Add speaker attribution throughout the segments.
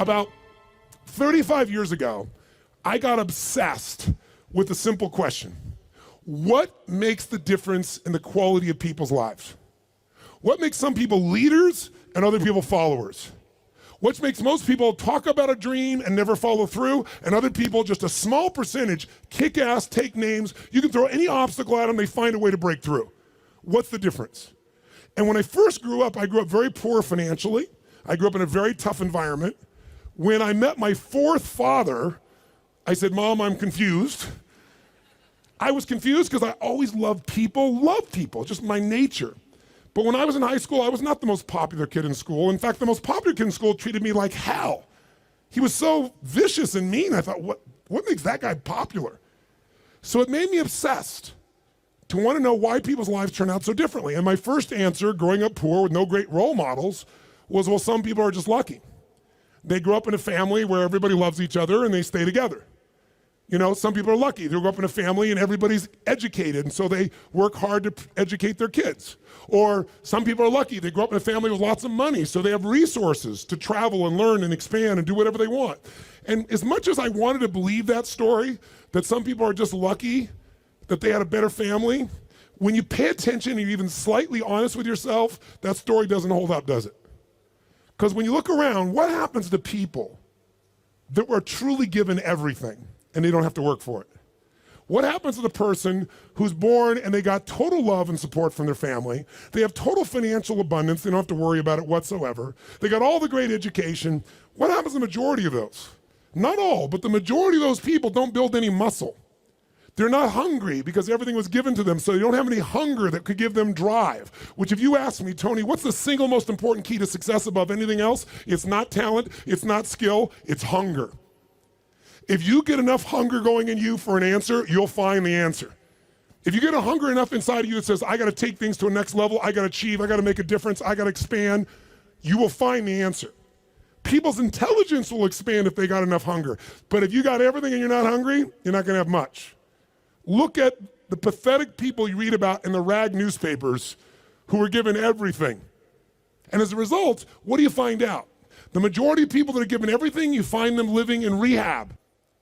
Speaker 1: About 35 years ago, I got obsessed with a simple question. What makes the difference in the quality of people's lives? What makes some people leaders and other people followers? What makes most people talk about a dream and never follow through, and other people, just a small percentage, kick ass, take names, you can throw any obstacle at them, they find a way to break through. What's the difference? And when I first grew up, I grew up very poor financially. I grew up in a very tough environment. When I met my fourth father, I said, Mom, I'm confused. I was confused because I always loved people, just my nature. But when I was in high school, I was not the most popular kid in school. In fact, the most popular kid in school treated me like hell. He was so vicious and mean, I thought, what makes that guy popular? So it made me obsessed to want to know why people's lives turn out so differently. And my first answer, growing up poor with no great role models, was, well, some people are just lucky. They grew up in a family where everybody loves each other and they stay together. You know, some people are lucky. They grew up in a family and everybody's educated, and so they work hard to educate their kids. Or some people are lucky. They grew up in a family with lots of money, so they have resources to travel and learn and expand and do whatever they want. And as much as I wanted to believe that story, that some people are just lucky, that they had a better family, when you pay attention and you're even slightly honest with yourself, that story doesn't hold up, does it? Because when you look around, what happens to people that were truly given everything and they don't have to work for it? What happens to the person who's born and they got total love and support from their family? They have total financial abundance. They don't have to worry about it whatsoever. They got all the great education. What happens to the majority of those? Not all, but the majority of those people don't build any muscle. They're not hungry because everything was given to them, so they don't have any hunger that could give them drive. Which, if you ask me, Tony, what's the single most important key to success above anything else? It's not talent, it's not skill, it's hunger. If you get enough hunger going in you for an answer, you'll find the answer. If you get a hunger enough inside of you that says, I gotta take things to a next level, I gotta achieve, I gotta make a difference, I gotta expand, you will find the answer. People's intelligence will expand if they got enough hunger. But if you got everything and you're not hungry, you're not gonna have much. Look at the pathetic people you read about in the rag newspapers who were given everything. And as a result, what do you find out? The majority of people that are given everything, you find them living in rehab.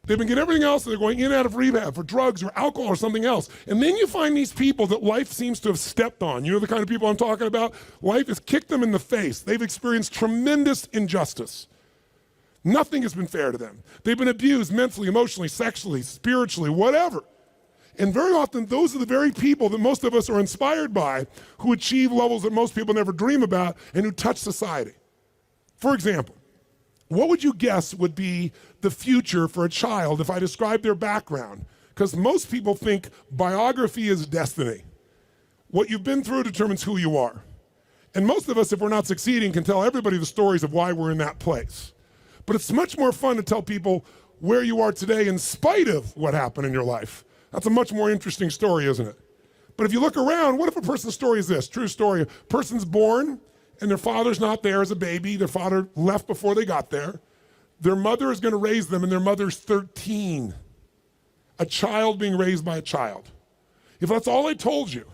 Speaker 1: They've been getting everything else, and they're going in and out of rehab for drugs or alcohol or something else. And then you find these people that life seems to have stepped on. You know the kind of people I'm talking about? Life has kicked them in the face. They've experienced tremendous injustice. Nothing has been fair to them. They've been abused mentally, emotionally, sexually, spiritually, whatever. And very often, those are the very people that most of us are inspired by, who achieve levels that most people never dream about and who touch society. For example, what would you guess would be the future for a child if I described their background? Because most people think biography is destiny. What you've been through determines who you are. And most of us, if we're not succeeding, can tell everybody the stories of why we're in that place. But it's much more fun to tell people where you are today in spite of what happened in your life. That's a much more interesting story, isn't it? But if you look around, what if a person's story is this? True story. A person's born and their father's not there as a baby. Their father left before they got there. Their mother is going to raise them, and their mother's 13. A child being raised by a child. If that's all I told you,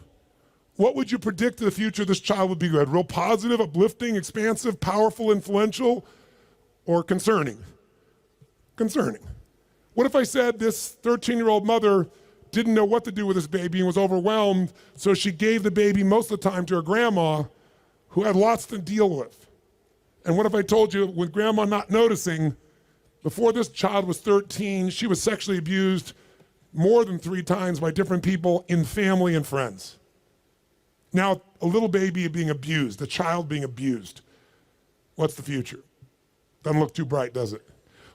Speaker 1: what would you predict the future of this child would be good? Real positive, uplifting, expansive, powerful, influential, or concerning? Concerning. What if I said this 13-year-old mother didn't know what to do with this baby and was overwhelmed, so she gave the baby most of the time to her grandma, who had lots to deal with? And what if I told you, with grandma not noticing, before this child was 13, she was sexually abused more than 3 times by different people in family and friends? Now, a little baby being abused, a child being abused. What's the future? Doesn't look too bright, does it?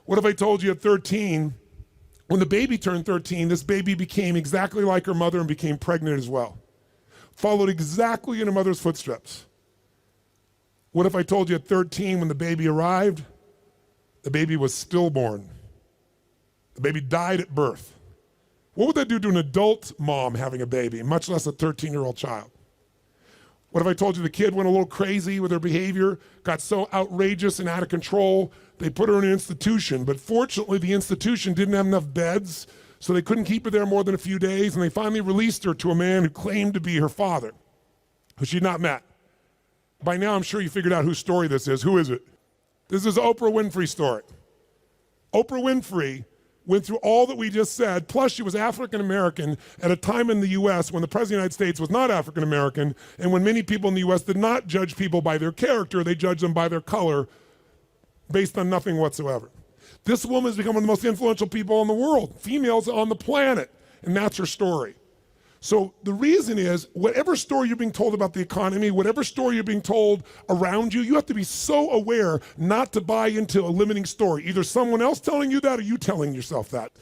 Speaker 1: What if I told you at 13, when the baby turned 13, this baby became exactly like her mother and became pregnant as well? Followed exactly in her mother's footsteps. What if I told you at 13, when the baby arrived, the baby was stillborn? The baby died at birth. What would that do to an adult mom having a baby, much less a 13-year-old child? What if I told you the kid went a little crazy with her behavior, got so outrageous and out of control, they put her in an institution, but fortunately the institution didn't have enough beds, so they couldn't keep her there more than a few days, and they finally released her to a man who claimed to be her father, who she'd not met. By now, I'm sure you figured out whose story this is. Who is it? This is Oprah Winfrey's story. Oprah Winfrey went through all that we just said, plus she was African American at a time in the US when the President of the United States was not African American, and when many people in the US did not judge people by their character, they judged them by their color based on nothing whatsoever. This woman has become one of the most influential people in the world, females on the planet, and that's her story. So the reason is, whatever story you're being told about the economy, whatever story you're being told around you, you have to be so aware not to buy into a limiting story. Either someone else telling you that or you telling yourself that.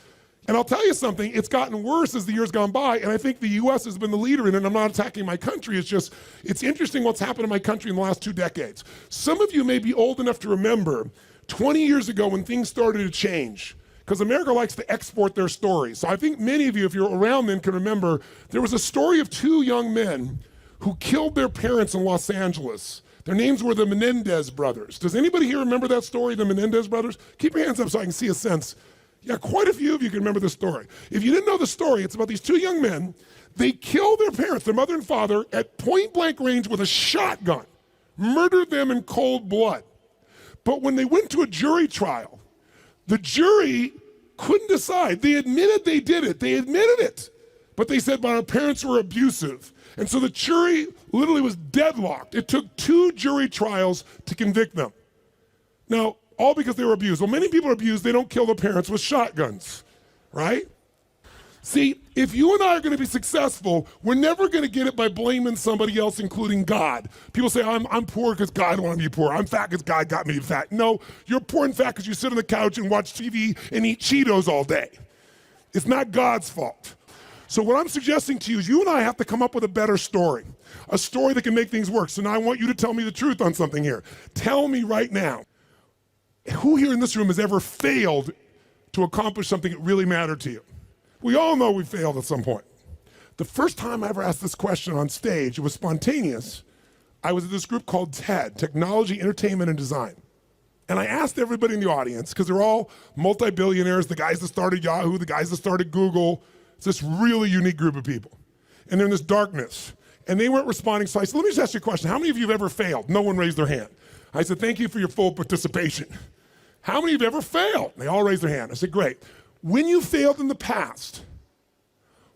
Speaker 1: And I'll tell you something, it's gotten worse as the years gone by, and I think the US has been the leader in it, and I'm not attacking my country, it's interesting what's happened in my country in the last 2 decades. Some of you may be old enough to remember 20 years ago when things started to change, because America likes to export their stories. So I think many of you, if you're around then, can remember there was a story of 2 young men who killed their parents in Los Angeles. Their names were the Menendez brothers. Does anybody here remember that story, the Menendez brothers? Keep your hands up so I can see a sense. Yeah, quite a few of you can remember the story. If you didn't know the story, it's about these 2 young men. They killed their parents, their mother and father, at point blank range with a shotgun, murdered them in cold blood. But when they went to a jury trial, the jury couldn't decide. They admitted they did it. They admitted it. But they said, but our parents were abusive. And so the jury literally was deadlocked. It took 2 jury trials to convict them. Now, all because they were abused. Well, many people are abused. They don't kill their parents with shotguns, right? See, if you and I are going to be successful, we're never going to get it by blaming somebody else, including God. People say, I'm poor because God wanted me to be poor. I'm fat because God got me to be fat. No, you're poor and fat because you sit on the couch and watch TV and eat Cheetos all day. It's not God's fault. So what I'm suggesting to you is you and I have to come up with a better story, a story that can make things work. So now I want you to tell me the truth on something here. Tell me right now, who here in this room has ever failed to accomplish something that really mattered to you? We all know we failed at some point. The first time I ever asked this question on stage, it was spontaneous. I was at this group called TED, Technology, Entertainment, and Design. And I asked everybody in the audience, because they're all multi-billionaires, the guys that started Yahoo, the guys that started Google. It's this really unique group of people. And they're in this darkness. And they weren't responding, so I said, let me just ask you a question. How many of you have ever failed? No one raised their hand. I said, thank you for your full participation. How many of you have ever failed? They all raised their hand. I said, great. When you failed in the past,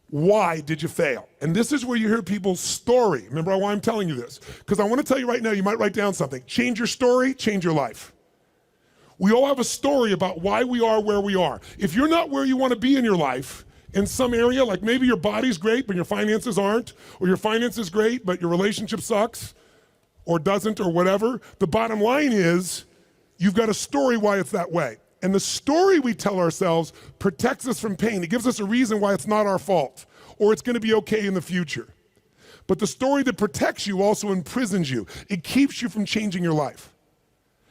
Speaker 1: why did you fail? And this is where you hear people's story. Remember why I'm telling you this? Because I want to tell you right now, you might write down something. Change your story, change your life. We all have a story about why we are where we are. If you're not where you want to be in your life, in some area, like maybe your body's great, but your finances aren't, or your finances great, but your relationship sucks, or doesn't, or whatever, the bottom line is, you've got a story why it's that way. And the story we tell ourselves protects us from pain. It gives us a reason why it's not our fault, or it's gonna be okay in the future. But the story that protects you also imprisons you. It keeps you from changing your life.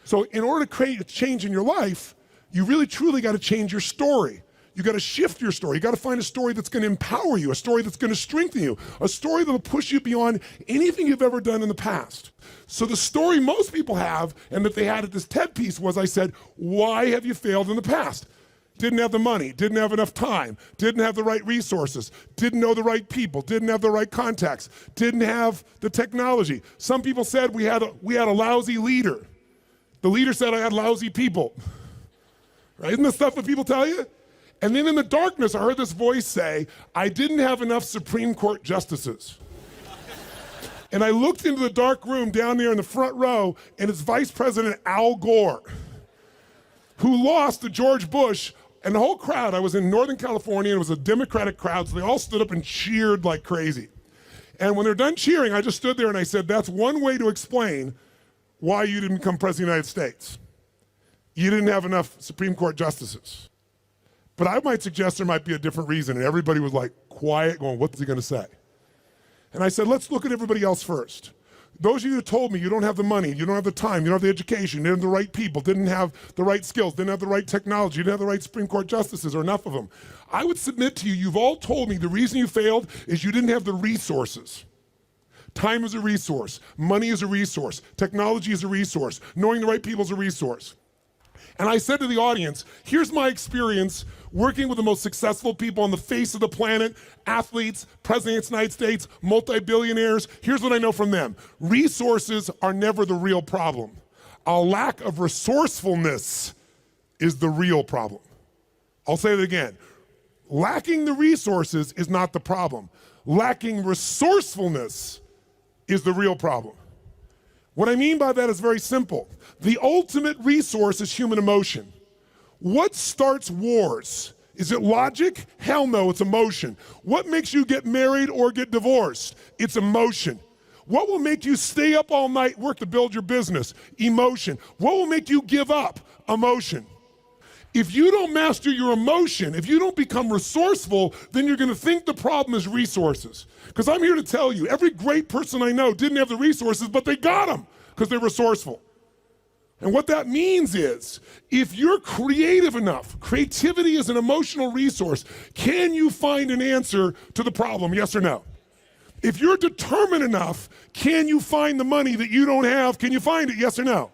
Speaker 1: So in order to create a change in your life, you really truly gotta change your story. You gotta shift your story. You gotta find a story that's gonna empower you, a story that's gonna strengthen you, a story that'll push you beyond anything you've ever done in the past. So the story most people have, and that they had at this TED piece was, I said, why have you failed in the past? Didn't have the money, didn't have enough time, didn't have the right resources, didn't know the right people, didn't have the right contacts, didn't have the technology. Some people said we had a lousy leader. The leader said I had lousy people. Right? Isn't this stuff that people tell you? And then in the darkness, I heard this voice say, I didn't have enough Supreme Court justices. And I looked into the dark room down there in the front row, and it's Vice President Al Gore, who lost to George Bush, and the whole crowd, I was in Northern California, and it was a Democratic crowd, so they all stood up and cheered like crazy. And when they're done cheering, I just stood there and I said, that's one way to explain why you didn't become President of the United States. You didn't have enough Supreme Court justices. But I might suggest there might be a different reason, and everybody was like quiet, going, what's he gonna say? And I said, let's look at everybody else first. Those of you who told me you don't have the money, you don't have the time, you don't have the education, you didn't have the right people, didn't have the right skills, didn't have the right technology, you didn't have the right Supreme Court justices, or enough of them. I would submit to you, you've all told me the reason you failed is you didn't have the resources. Time is a resource, money is a resource, technology is a resource, knowing the right people is a resource. And I said to the audience, here's my experience working with the most successful people on the face of the planet, athletes, presidents of the United States, multi-billionaires. Here's what I know from them. Resources are never the real problem. A lack of resourcefulness is the real problem. I'll say it again. Lacking the resources is not the problem. Lacking resourcefulness is the real problem. What I mean by that is very simple. The ultimate resource is human emotion. What starts wars? Is it logic? Hell no, it's emotion. What makes you get married or get divorced? It's emotion. What will make you stay up all night, work to build your business? Emotion. What will make you give up? Emotion. If you don't master your emotion, if you don't become resourceful, then you're gonna think the problem is resources. Because I'm here to tell you, every great person I know didn't have the resources, but they got them because they're resourceful. And what that means is, if you're creative enough, creativity is an emotional resource, can you find an answer to the problem, yes or no? If you're determined enough, can you find the money that you don't have? Can you find it, yes or no?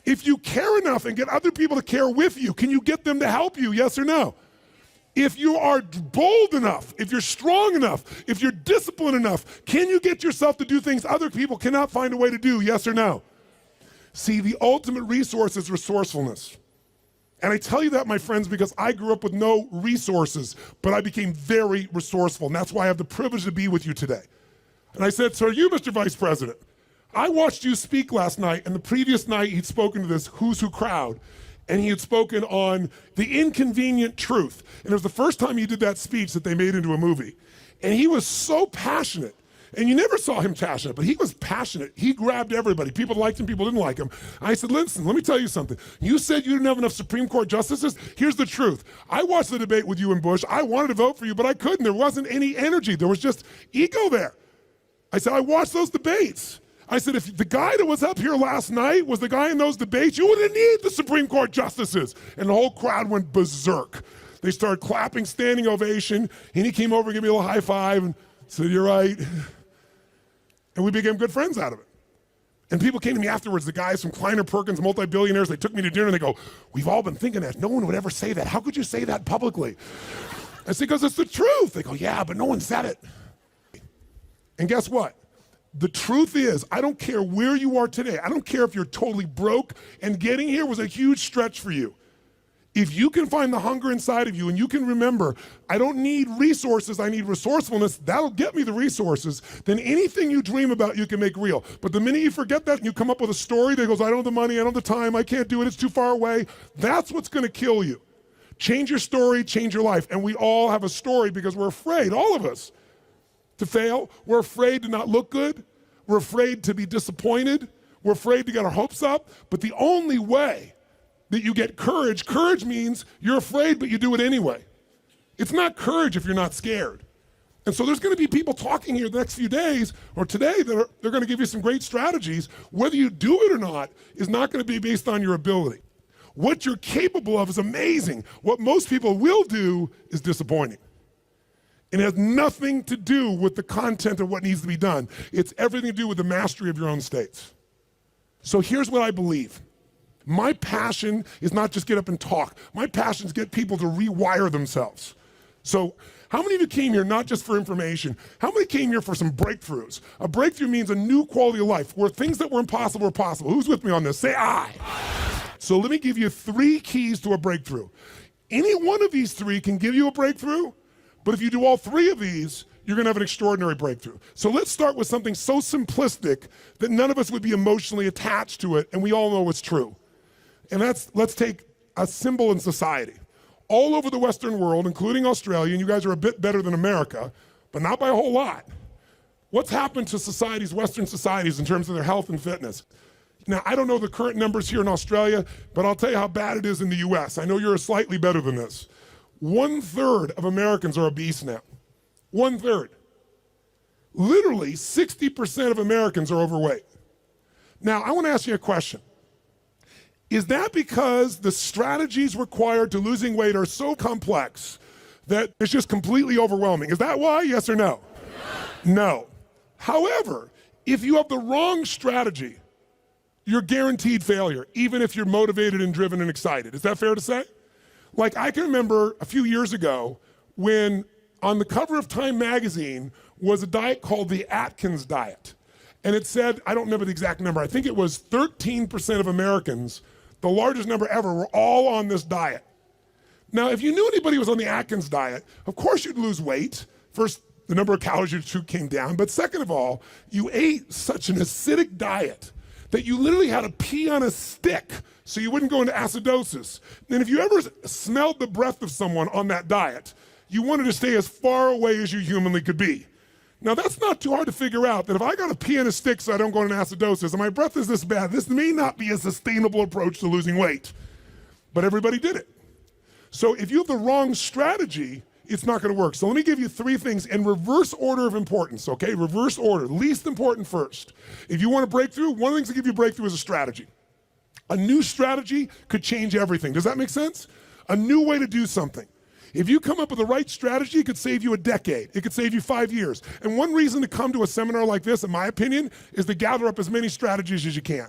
Speaker 1: If you care enough and get other people to care with you, can you get them to help you, yes or no? If you are bold enough, if you're strong enough, if you're disciplined enough, can you get yourself to do things other people cannot find a way to do, yes or no? See, the ultimate resource is resourcefulness. And I tell you that, my friends, because I grew up with no resources, but I became very resourceful, and that's why I have the privilege to be with you today. And I said, so are you, Mr. Vice President? I watched you speak last night, and the previous night he'd spoken to this Who's Who crowd, and he had spoken on the inconvenient truth. And it was the first time he did that speech that they made into a movie. And he was so passionate. And you never saw him passionate, but he was passionate. He grabbed everybody. People liked him, people didn't like him. I said, listen, let me tell you something. You said you didn't have enough Supreme Court justices? Here's the truth. I watched the debate with you and Bush. I wanted to vote for you, but I couldn't. There wasn't any energy. There was just ego there. I said, I watched those debates. I said, if the guy that was up here last night was the guy in those debates, you wouldn't need the Supreme Court justices. And the whole crowd went berserk. They started clapping, standing ovation, and he came over and gave me a little high five and said, you're right. And we became good friends out of it. And people came to me afterwards, the guys from Kleiner Perkins, multi-billionaires, they took me to dinner and they go, we've all been thinking that. No one would ever say that. How could you say that publicly? I said, because it's the truth. They go, yeah, but no one said it. And guess what? The truth is, I don't care where you are today. I don't care if you're totally broke, and getting here was a huge stretch for you. If you can find the hunger inside of you and you can remember, I don't need resources, I need resourcefulness, that'll get me the resources, then anything you dream about you can make real. But the minute you forget that and you come up with a story that goes, I don't have the money, I don't have the time, I can't do it, it's too far away, that's what's gonna kill you. Change your story, change your life. And we all have a story because we're afraid, all of us, to fail. We're afraid to not look good. We're afraid to be disappointed. We're afraid to get our hopes up. But the only way that you get courage, courage means you're afraid, but you do it anyway. It's not courage if you're not scared. And so there's gonna be people talking here the next few days or today that they're gonna give you some great strategies. Whether you do it or not is not gonna be based on your ability. What you're capable of is amazing. What most people will do is disappointing. And it has nothing to do with the content of what needs to be done. It's everything to do with the mastery of your own states. So here's what I believe. My passion is not just get up and talk. My passion is get people to rewire themselves. So how many of you came here not just for information? How many came here for some breakthroughs? A breakthrough means a new quality of life where things that were impossible are possible. Who's with me on this? Say aye. So let me give you 3 keys to a breakthrough. Any one of these 3 can give you a breakthrough, but if you do all 3 of these, you're gonna have an extraordinary breakthrough. So let's start with something so simplistic that none of us would be emotionally attached to it, and we all know it's true. And let's take a symbol in society. All over the Western world, including Australia, and you guys are a bit better than America, but not by a whole lot. What's happened to societies, Western societies, in terms of their health and fitness? Now, I don't know the current numbers here in Australia, but I'll tell you how bad it is in the US. I know you're slightly better than this. 1/3 of Americans are obese now. 1/3. Literally 60% of Americans are overweight. Now, I want to ask you a question. Is that because the strategies required to losing weight are so complex that it's just completely overwhelming? Is that why, yes or no? No. However, if you have the wrong strategy, you're guaranteed failure, even if you're motivated and driven and excited. Is that fair to say? Like, I can remember a few years ago when on the cover of Time magazine was a diet called the Atkins diet. And it said, I don't remember the exact number, I think it was 13% of Americans, the largest number ever, were all on this diet. Now, if you knew anybody who was on the Atkins diet, of course you'd lose weight. First, the number of calories you took came down, but second of all, you ate such an acidic diet that you literally had to pee on a stick so you wouldn't go into acidosis. And if you ever smelled the breath of someone on that diet, you wanted to stay as far away as you humanly could be. Now that's not too hard to figure out, that if I gotta pee on a stick so I don't go into acidosis and my breath is this bad, this may not be a sustainable approach to losing weight. But everybody did it. So if you have the wrong strategy, it's not gonna work. So let me give you 3 things in reverse order of importance, okay? Reverse order, least important first. If you want a breakthrough, one of the things that give you a breakthrough is a strategy. A new strategy could change everything. Does that make sense? A new way to do something. If you come up with the right strategy, it could save you a decade. It could save you 5 years. And one reason to come to a seminar like this, in my opinion, is to gather up as many strategies as you can.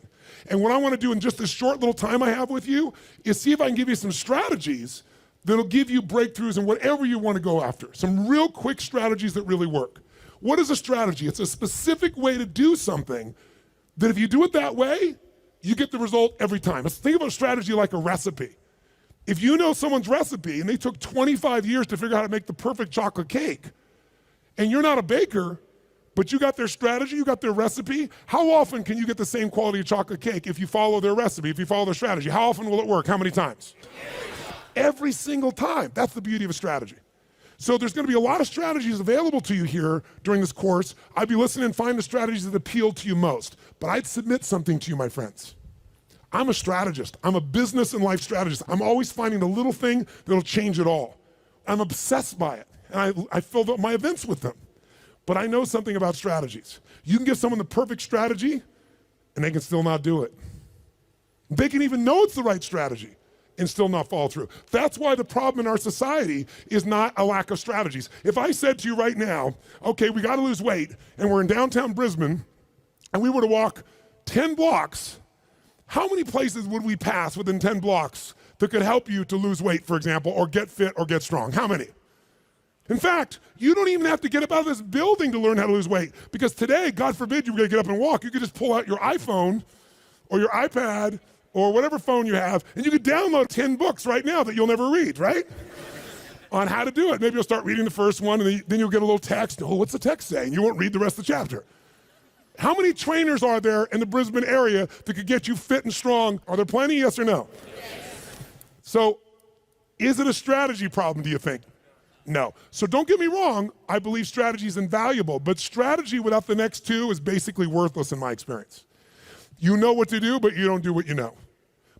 Speaker 1: And what I want to do in just this short little time I have with you is see if I can give you some strategies that'll give you breakthroughs in whatever you want to go after. Some real quick strategies that really work. What is a strategy? It's a specific way to do something that if you do it that way, you get the result every time. Let's think about a strategy like a recipe. If you know someone's recipe and they took 25 years to figure out how to make the perfect chocolate cake, and you're not a baker, but you got their strategy, you got their recipe, how often can you get the same quality of chocolate cake if you follow their recipe, if you follow their strategy? How often will it work? How many times? Every single time. That's the beauty of a strategy. So there's gonna be a lot of strategies available to you here during this course. I'd be listening and find the strategies that appeal to you most. But I'd submit something to you, my friends. I'm a strategist. I'm a business and life strategist. I'm always finding the little thing that'll change it all. I'm obsessed by it, and I fill up my events with them. But I know something about strategies. You can give someone the perfect strategy, and they can still not do it. They can even know it's the right strategy and still not follow through. That's why the problem in our society is not a lack of strategies. If I said to you right now, okay, we gotta lose weight, and we're in downtown Brisbane, and we were to walk 10 blocks, how many places would we pass within 10 blocks that could help you to lose weight, for example, or get fit or get strong? How many? In fact, you don't even have to get up out of this building to learn how to lose weight, because today, God forbid you were gonna get up and walk, you could just pull out your iPhone or your iPad or whatever phone you have, and you could download 10 books right now that you'll never read, right? On how to do it. Maybe you'll start reading the first one, and then you'll get a little text. Oh, what's the text say? And you won't read the rest of the chapter. How many trainers are there in the Brisbane area that could get you fit and strong? Are there plenty, yes or no? Yes. So, is it a strategy problem, do you think? No. So don't get me wrong, I believe strategy is invaluable, but strategy without the next 2 is basically worthless in my experience. You know what to do, but you don't do what you know.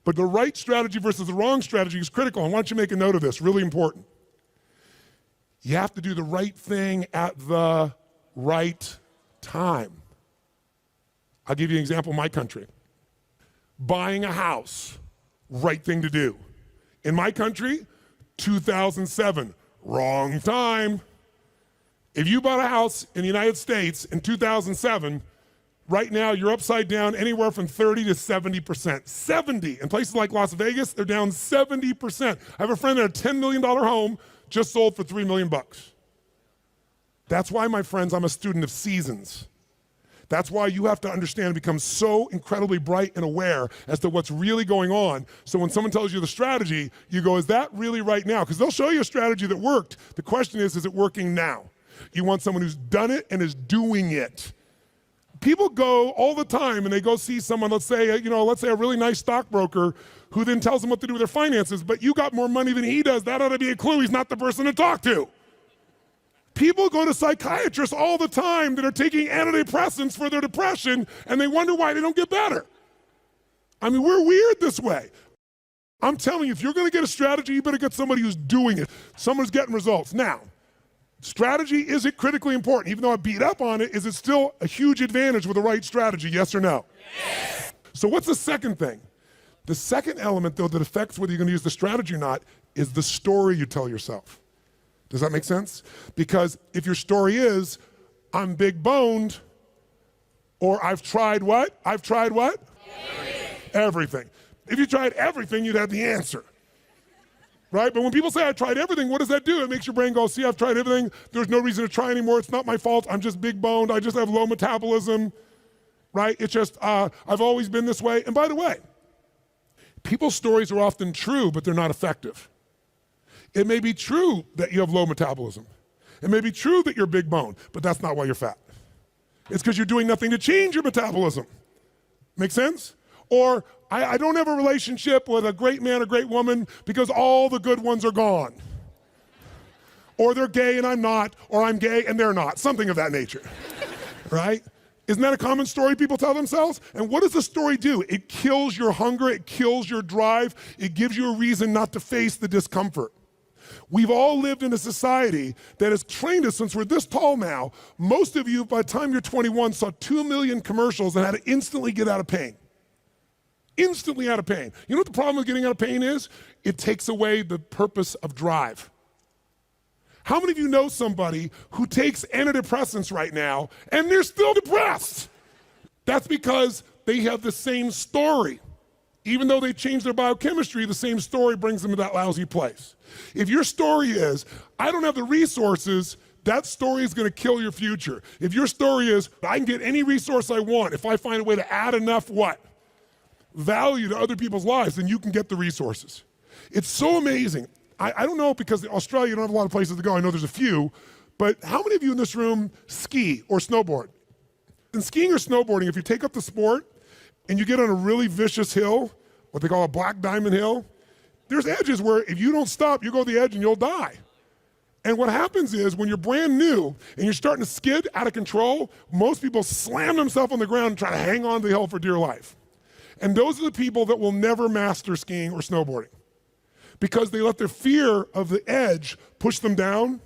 Speaker 1: But the right strategy versus the wrong strategy is critical, and why don't you make a note of this, really important. You have to do the right thing at the right time. I'll give you an example of my country. Buying a house, right thing to do. In my country, 2007, wrong time. If you bought a house in the United States in 2007, right now you're upside down anywhere from 30 to 70%. 70, in places like Las Vegas, they're down 70%. I have a friend that had a $10 million home, just sold for $3 million. That's why, my friends, I'm a student of seasons. That's why you have to understand and become so incredibly bright and aware as to what's really going on. So when someone tells you the strategy, you go, is that really right now? Because they'll show you a strategy that worked. The question is it working now? You want someone who's done it and is doing it. People go all the time and they go see someone, let's say a really nice stockbroker who then tells them what to do with their finances, but you got more money than he does. That ought to be a clue he's not the person to talk to. People go to psychiatrists all the time that are taking antidepressants for their depression, and they wonder why they don't get better. I mean, we're weird this way. I'm telling you, if you're gonna get a strategy, you better get somebody who's doing it, someone who's getting results. Now, strategy, is it critically important? Even though I beat up on it, is it still a huge advantage with the right strategy, yes or no? Yes. So what's the second thing? The second element, though, that affects whether you're gonna use the strategy or not is the story you tell yourself. Does that make sense? Because if your story is, I'm big boned, or I've tried what? I've tried what? Everything. If you tried everything, you'd have the answer. Right? But when people say I tried everything, what does that do? It makes your brain go, see, I've tried everything. There's no reason to try anymore. It's not my fault. I'm just big boned. I just have low metabolism. right? It's just, I've always been this way. And by the way, people's stories are often true, but they're not effective. It may be true that you have low metabolism. It may be true that you're big bone, but that's not why you're fat. It's because you're doing nothing to change your metabolism. Make sense? Or I don't have a relationship with a great man or great woman because all the good ones are gone. Or they're gay and I'm not, or I'm gay and they're not, something of that nature, right? Isn't that a common story people tell themselves? And what does the story do? It kills your hunger, it kills your drive, it gives you a reason not to face the discomfort. We've all lived in a society that has trained us since we're this tall now. Most of you, by the time you're 21, saw 2 million commercials and had to instantly get out of pain. Instantly out of pain. You know what the problem with getting out of pain is? It takes away the purpose of drive. How many of you know somebody who takes antidepressants right now and they're still depressed? That's because they have the same story. Even though they change their biochemistry, the same story brings them to that lousy place. If your story is, I don't have the resources, that story is gonna kill your future. If your story is, I can get any resource I want, if I find a way to add enough what? Value to other people's lives, then you can get the resources. It's so amazing. I don't know, because in Australia you don't have a lot of places to go. I know there's a few, but how many of you in this room ski or snowboard? In skiing or snowboarding, if you take up the sport and you get on a really vicious hill, what they call a black diamond hill, there's edges where if you don't stop, you go to the edge and you'll die. And what happens is when you're brand new and you're starting to skid out of control, most people slam themselves on the ground and try to hang on to the hill for dear life. And those are the people that will never master skiing or snowboarding because they let their fear of the edge push them down.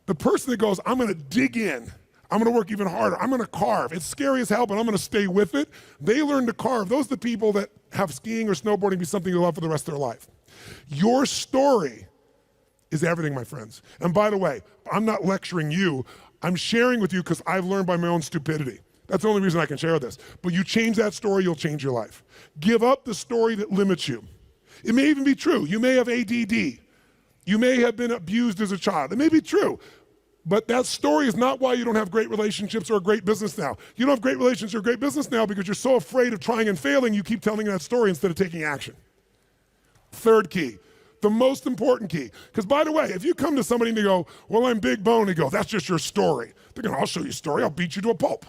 Speaker 1: The person that goes, I'm gonna dig in, I'm gonna work even harder, I'm gonna carve. It's scary as hell, but I'm gonna stay with it. They learn to carve. Those are the people that have skiing or snowboarding be something they love for the rest of their life. Your story is everything, my friends. And by the way, I'm not lecturing you. I'm sharing with you because I've learned by my own stupidity. That's the only reason I can share this. But you change that story, you'll change your life. Give up the story that limits you. It may even be true. You may have ADD. You may have been abused as a child. It may be true. But that story is not why you don't have great relationships or a great business now. You don't have great relationships or great business now because you're so afraid of trying and failing, you keep telling that story instead of taking action. Third key, the most important key. Because by the way, if you come to somebody and they go, well, I'm big bone, they go, that's just your story. They're going, I'll show you a story, I'll beat you to a pulp.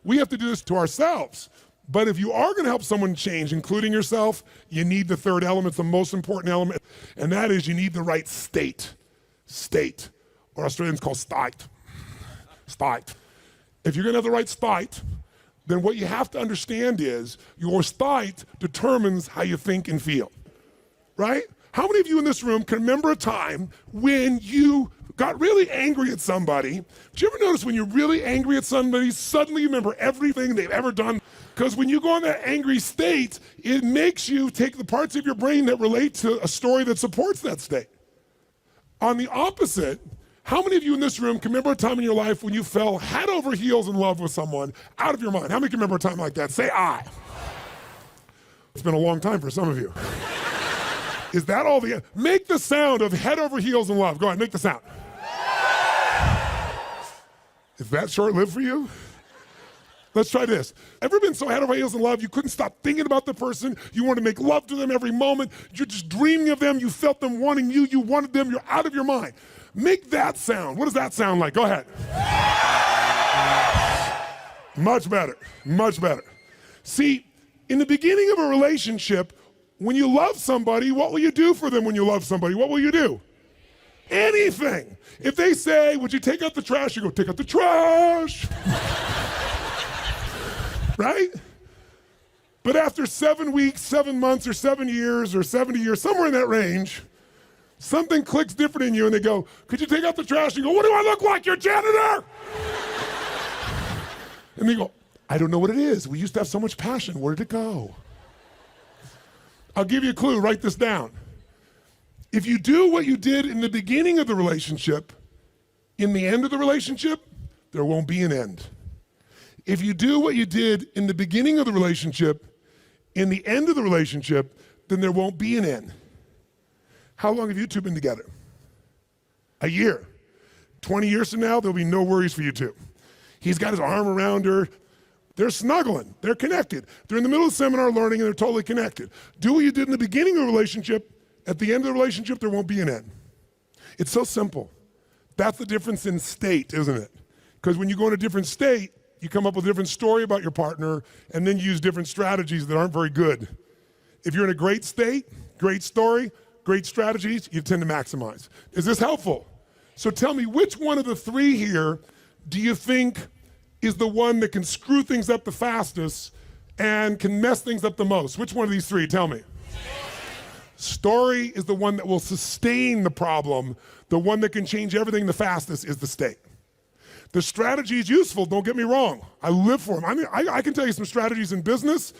Speaker 1: We have to do this to ourselves. But if you are gonna help someone change, including yourself, you need the third element, the most important element, and that is you need the right state. State, or Australians call state. State. If you're gonna have the right state, then what you have to understand is your state determines how you think and feel, right? How many of you in this room can remember a time when you got really angry at somebody? Did you ever notice when you're really angry at somebody, suddenly you remember everything they've ever done? Because when you go in that angry state, it makes you take the parts of your brain that relate to a story that supports that state. On the opposite, how many of you in this room can remember a time in your life when you fell head over heels in love with someone out of your mind? How many can remember a time like that? Say I. It's been a long time for some of you. Is that all the, make the sound of head over heels in love. Go ahead, make the sound. Is that short-lived for you? Let's try this. Ever been so head over heels in love you couldn't stop thinking about the person, you wanted to make love to them every moment, you're just dreaming of them, you felt them wanting you, you wanted them, you're out of your mind. Make that sound. What does that sound like? Go ahead. Much better, much better. See, in the beginning of a relationship, when you love somebody, what will you do for them when you love somebody? What will you do? Anything. If they say, would you take out the trash? You go, take out the trash. Right? But after 7 weeks, 7 months, or 7 years, or 70 years, somewhere in that range, something clicks different in you and they go, could you take out the trash? You go, what do I look like, your janitor? And they go, I don't know what it is. We used to have so much passion. Where did it go? I'll give you a clue, write this down. If you do what you did in the beginning of the relationship, in the end of the relationship, there won't be an end. If you do what you did in the beginning of the relationship, in the end of the relationship, then there won't be an end. How long have you two been together? A year. 20 years from now, there'll be no worries for you two. He's got his arm around her. They're snuggling, they're connected. They're in the middle of the seminar learning and they're totally connected. Do what you did in the beginning of the relationship, at the end of the relationship, there won't be an end. It's so simple. That's the difference in state, isn't it? Because when you go in a different state, you come up with a different story about your partner and then you use different strategies that aren't very good. If you're in a great state, great story, great strategies, you tend to maximize. Is this helpful? So tell me, which one of the three here do you think is the one that can screw things up the fastest and can mess things up the most? Which one of these three? Tell me. Story is the one that will sustain the problem. The one that can change everything the fastest is the state. The strategy is useful, don't get me wrong. I live for them. I mean, I can tell you some strategies in business.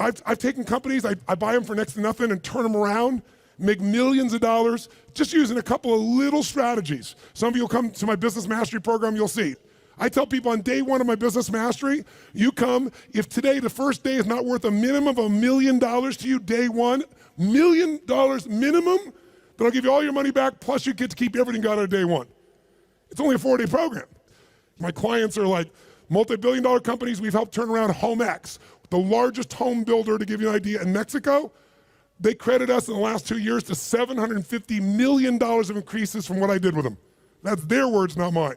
Speaker 1: I've taken companies, I buy them for next to nothing and turn them around, make millions of dollars, just using a couple of little strategies. Some of you will come to my business mastery program, you'll see. I tell people on day one of my business mastery, you come, if today, the first day is not worth a minimum of $1 million to you, day one, $1 million minimum, then I'll give you all your money back, plus you get to keep everything you got on day one. It's only a 4-day program. My clients are like multi-billion-dollar companies. We've helped turn around HomeX, the largest home builder, to give you an idea, in Mexico. They credit us in the last 2 years to $750 million of increases from what I did with them. That's their words, not mine.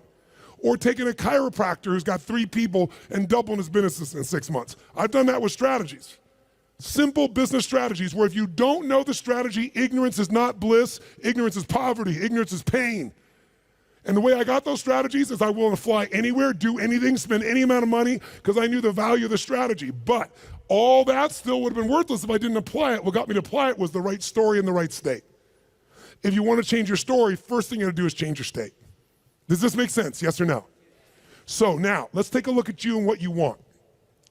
Speaker 1: Or taking a chiropractor who's got 3 people and doubling his business in 6 months. I've done that with strategies. Simple business strategies where if you don't know the strategy, ignorance is not bliss, ignorance is poverty, ignorance is pain. And the way I got those strategies is I'm willing to fly anywhere, do anything, spend any amount of money because I knew the value of the strategy. But all that still would have been worthless if I didn't apply it. What got me to apply it was the right story in the right state. If you want to change your story, first thing you got to do is change your state. Does this make sense, yes or no? So now, let's take a look at you and what you want.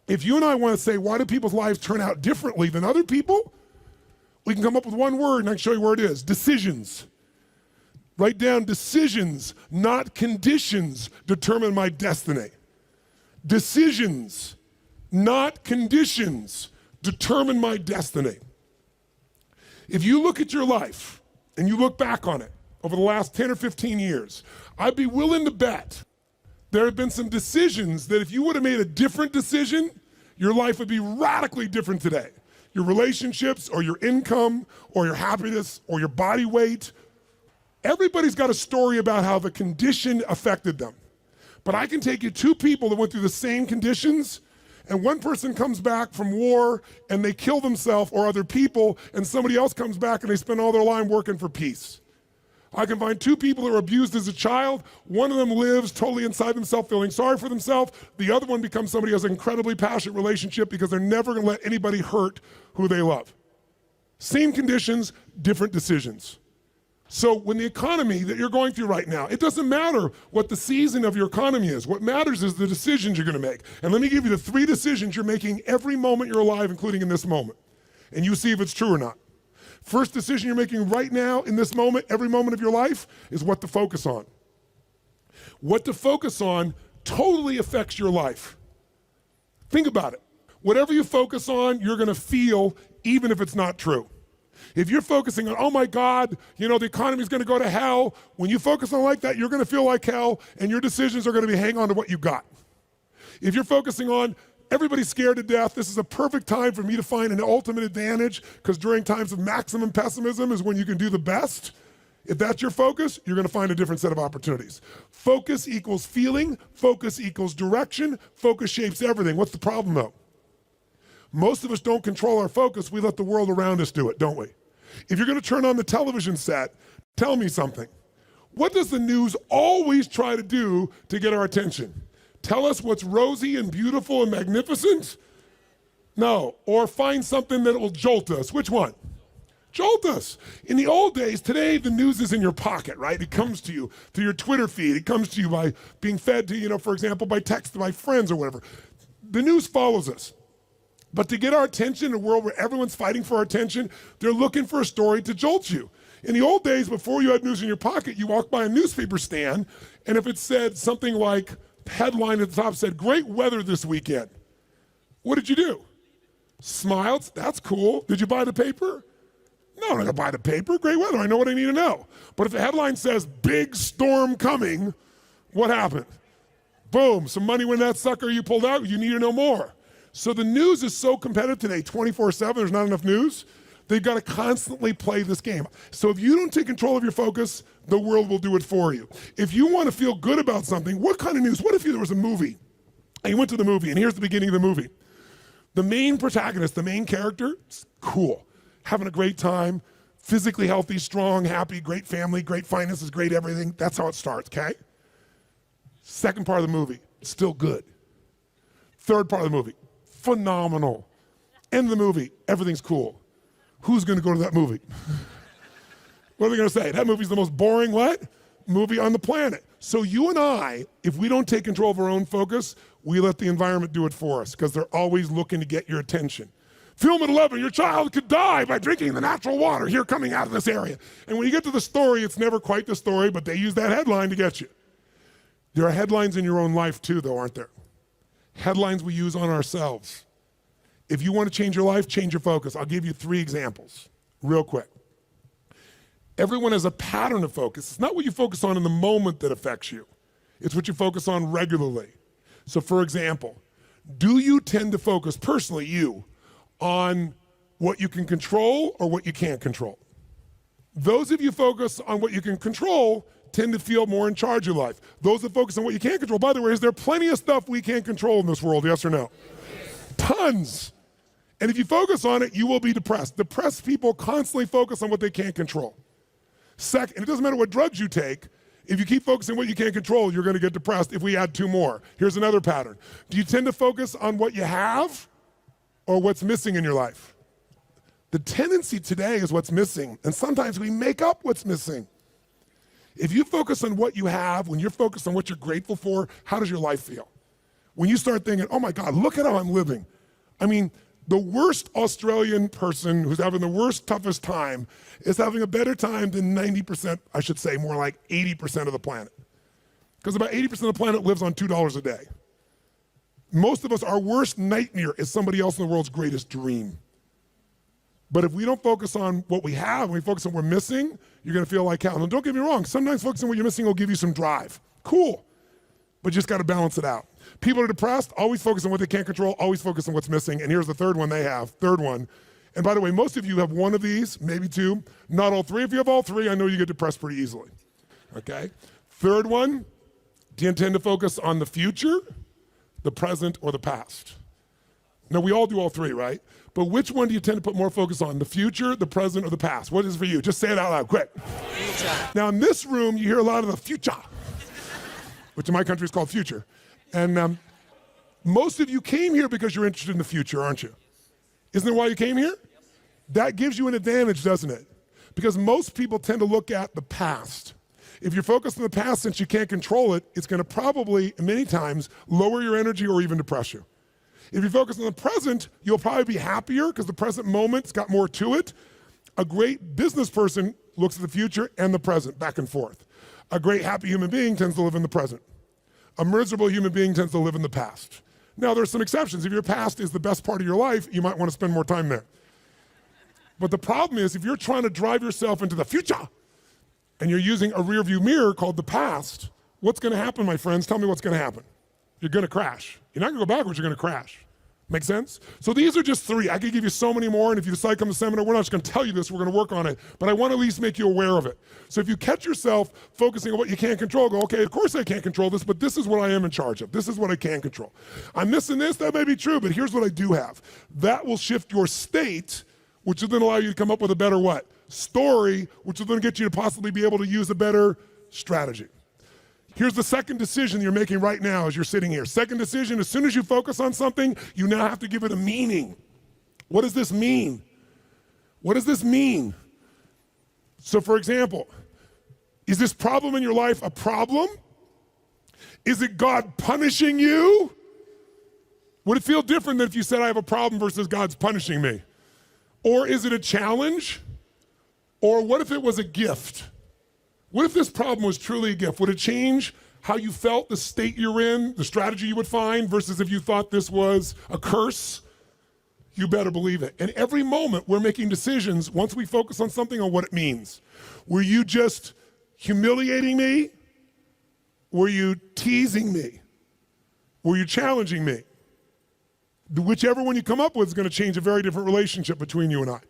Speaker 1: If you and I want to say, why do people's lives turn out differently than other people? We can come up with one word and I can show you where it is. Decisions. Write down decisions, not conditions, determine my destiny. Decisions, not conditions, determine my destiny. If you look at your life and you look back on it over the last 10 or 15 years, I'd be willing to bet there have been some decisions that if you would have made a different decision, your life would be radically different today. Your relationships or your income or your happiness or your body weight. Everybody's got a story about how the condition affected them. But I can take you 2 people that went through the same conditions, and one person comes back from war and they kill themselves or other people, and somebody else comes back and they spend all their life working for peace. I can find 2 people that were abused as a child. One of them lives totally inside themselves, feeling sorry for themselves. The other one becomes somebody who has an incredibly passionate relationship because they're never gonna let anybody hurt who they love. Same conditions, different decisions. So when the economy that you're going through right now, it doesn't matter what the season of your economy is. What matters is the decisions you're gonna make. And let me give you the 3 decisions you're making every moment you're alive, including in this moment. And you see if it's true or not. First decision you're making right now, in this moment, every moment of your life, is what to focus on. What to focus on totally affects your life. Think about it. Whatever you focus on, you're gonna feel, even if it's not true. If you're focusing on, oh my God, you know, the economy's gonna go to hell, when you focus on like that, you're gonna feel like hell, and your decisions are gonna be hang on to what you got. If you're focusing on, everybody's scared to death, this is a perfect time for me to find an ultimate advantage, because during times of maximum pessimism is when you can do the best. If that's your focus, you're gonna find a different set of opportunities. Focus equals feeling, focus equals direction, focus shapes everything. What's the problem though? Most of us don't control our focus, we let the world around us do it, don't we? If you're gonna turn on the television set, tell me something. What does the news always try to do to get our attention? Tell us what's rosy and beautiful and magnificent? No, or find something that will jolt us. Which one? Jolt us. In the old days, today the news is in your pocket, right? It comes to you through your Twitter feed. It comes to you by being fed to, you know, for example, by text by friends or whatever. The news follows us. But to get our attention in a world where everyone's fighting for our attention, they're looking for a story to jolt you. In the old days, before you had news in your pocket, you walked by a newspaper stand, and if it said something like, headline at the top said, great weather this weekend, what did you do? Smiled, that's cool. Did you buy the paper? No, I'm not gonna buy the paper, great weather, I know what I need to know. But if the headline says, big storm coming, what happened? Boom, some money when that sucker you pulled out, you need to know more. So the news is so competitive today, 24/7, there's not enough news. They've got to constantly play this game. So if you don't take control of your focus, the world will do it for you. If you want to feel good about something, what kind of news? What if there was a movie, and you went to the movie, and here's the beginning of the movie. The main protagonist, the main character, cool, having a great time, physically healthy, strong, happy, great family, great finances, great everything. That's how it starts, okay? Second part of the movie, still good. Third part of the movie, phenomenal. End of the movie, everything's cool. Who's gonna go to that movie? What are they gonna say? That movie's the most boring what? Movie on the planet. So you and I, if we don't take control of our own focus, we let the environment do it for us because they're always looking to get your attention. Film at 11, your child could die by drinking the natural water here coming out of this area. And when you get to the story, it's never quite the story, but they use that headline to get you. There are headlines in your own life too, though, aren't there? Headlines we use on ourselves. If you want to change your life, change your focus. I'll give you 3 examples, real quick. Everyone has a pattern of focus. It's not what you focus on in the moment that affects you. It's what you focus on regularly. So for example, do you tend to focus, personally you, on what you can control or what you can't control? Those of you focus on what you can control tend to feel more in charge of life. Those that focus on what you can't control, by the way, is there plenty of stuff we can't control in this world, yes or no? Tons. And if you focus on it, you will be depressed. Depressed people constantly focus on what they can't control. Second, and it doesn't matter what drugs you take, if you keep focusing on what you can't control, you're gonna get depressed if we add 2 more. Here's another pattern. Do you tend to focus on what you have or what's missing in your life? The tendency today is what's missing, and sometimes we make up what's missing. If you focus on what you have, when you're focused on what you're grateful for, how does your life feel? When you start thinking, oh my God, look at how I'm living. I mean, the worst Australian person who's having the worst, toughest time is having a better time than 90%, I should say more like 80% of the planet. Because about 80% of the planet lives on $2 a day. Most of us, our worst nightmare is somebody else in the world's greatest dream. But if we don't focus on what we have, and we focus on what we're missing, you're gonna feel like hell. And don't get me wrong, sometimes focusing on what you're missing will give you some drive. Cool, but you just gotta balance it out. People are depressed, always focus on what they can't control, always focus on what's missing, and here's the third one they have, third one. And by the way, most of you have one of these, maybe 2, not all 3. If you have all 3, I know you get depressed pretty easily, okay? Third one, do you tend to focus on the future, the present, or the past? Now, we all do all 3, right? But which one do you tend to put more focus on, the future, the present, or the past? What is it for you? Just say it out loud, quick. Future. Now, in this room, you hear a lot of the future, which in my country is called future. And most of you came here because you're interested in the future, aren't you? Isn't that why you came here? That gives you an advantage, doesn't it? Because most people tend to look at the past. If you're focused on the past, since you can't control it, it's gonna probably, many times, lower your energy or even depress you. If you focus on the present, you'll probably be happier because the present moment's got more to it. A great business person looks at the future and the present, back and forth. A great happy human being tends to live in the present. A miserable human being tends to live in the past. Now, there's some exceptions. If your past is the best part of your life, you might want to spend more time there. But the problem is, if you're trying to drive yourself into the future and you're using a rearview mirror called the past, what's gonna happen, my friends? Tell me what's gonna happen. You're gonna crash. You're not gonna go backwards, you're gonna crash. Make sense? So these are just 3. I could give you so many more, and if you decide to come to the seminar, we're not just gonna tell you this, we're gonna work on it, but I wanna at least make you aware of it. So if you catch yourself focusing on what you can't control, go, okay, of course I can't control this, but this is what I am in charge of. This is what I can control. I'm missing this, that may be true, but here's what I do have. That will shift your state, which will then allow you to come up with a better what? Story, which will then get you to possibly be able to use a better strategy. Here's the second decision you're making right now as you're sitting here. Second decision, as soon as you focus on something, you now have to give it a meaning. What does this mean? What does this mean? So for example, is this problem in your life a problem? Is it God punishing you? Would it feel different than if you said I have a problem versus God's punishing me? Or is it a challenge? Or what if it was a gift? What if this problem was truly a gift? Would it change how you felt, the state you're in, the strategy you would find, versus if you thought this was a curse? You better believe it. And every moment we're making decisions once we focus on something on what it means. Were you just humiliating me? Were you teasing me? Or you're challenging me. Whichever one you come up with is going to change a very different relationship between you and I.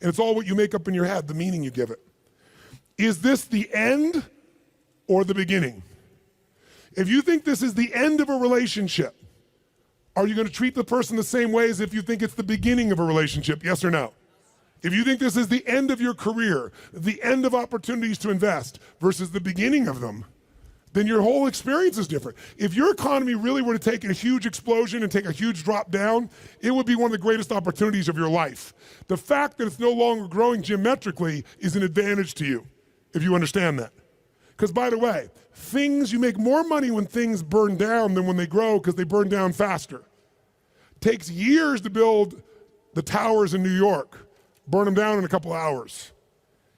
Speaker 1: And it's all what you make up in your head, the meaning you give it. Is this the end or the beginning? If you think this is the end of a relationship, are you going to treat the person the same way as if you think it's the beginning of a relationship, yes or no? If you think this is the end of your career, the end of opportunities to invest versus the beginning of them, then your whole experience is different. If your economy really were to take a huge explosion and take a huge drop down, it would be one of the greatest opportunities of your life. The fact that it's no longer growing geometrically is an advantage to you, if you understand that. Because by the way, you make more money when things burn down than when they grow because they burn down faster. It takes years to build the towers in New York, burn them down in a couple hours.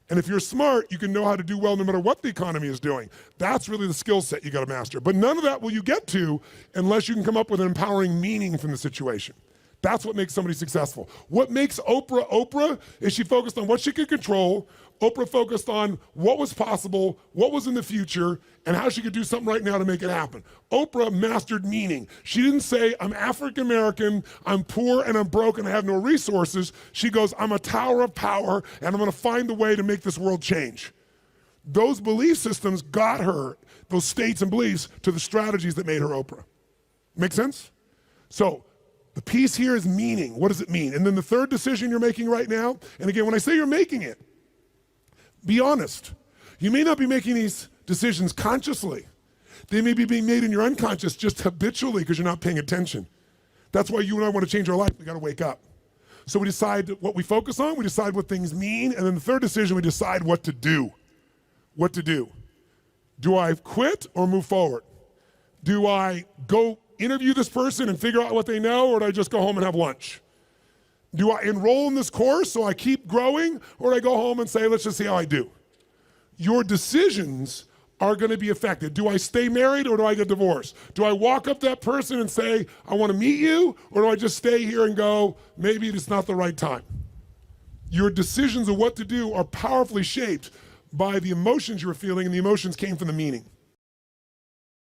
Speaker 1: And if you're smart, you can know how to do well no matter what the economy is doing. That's really the skill set you got to master. But none of that will you get to unless you can come up with an empowering meaning from the situation. That's what makes somebody successful. What makes Oprah Oprah is she focused on what she could control. Oprah focused on what was possible, what was in the future, and how she could do something right now to make it happen. Oprah mastered meaning. She didn't say, I'm African American, I'm poor and I'm broke and I have no resources. She goes, I'm a tower of power and I'm gonna find a way to make this world change. Those belief systems got her, those states and beliefs, to the strategies that made her Oprah. Make sense? So the piece here is meaning. What does it mean? And then the third decision you're making right now, and again, when I say you're making it, be honest. You may not be making these decisions consciously. They may be being made in your unconscious just habitually because you're not paying attention. That's why you and I want to change our life. We got to wake up. So we decide what we focus on, we decide what things mean, and then the third decision, we decide what to do. What to do. Do I quit or move forward? Do I go interview this person and figure out what they know, or do I just go home and have lunch? Do I enroll in this course so I keep growing, or do I go home and say, let's just see how I do? Your decisions are going to be affected. Do I stay married or do I get divorced? Do I walk up to that person and say, I want to meet you, or do I just stay here and go, maybe it's not the right time? Your decisions of what to do are powerfully shaped by the emotions you were feeling, and the emotions came from the meaning.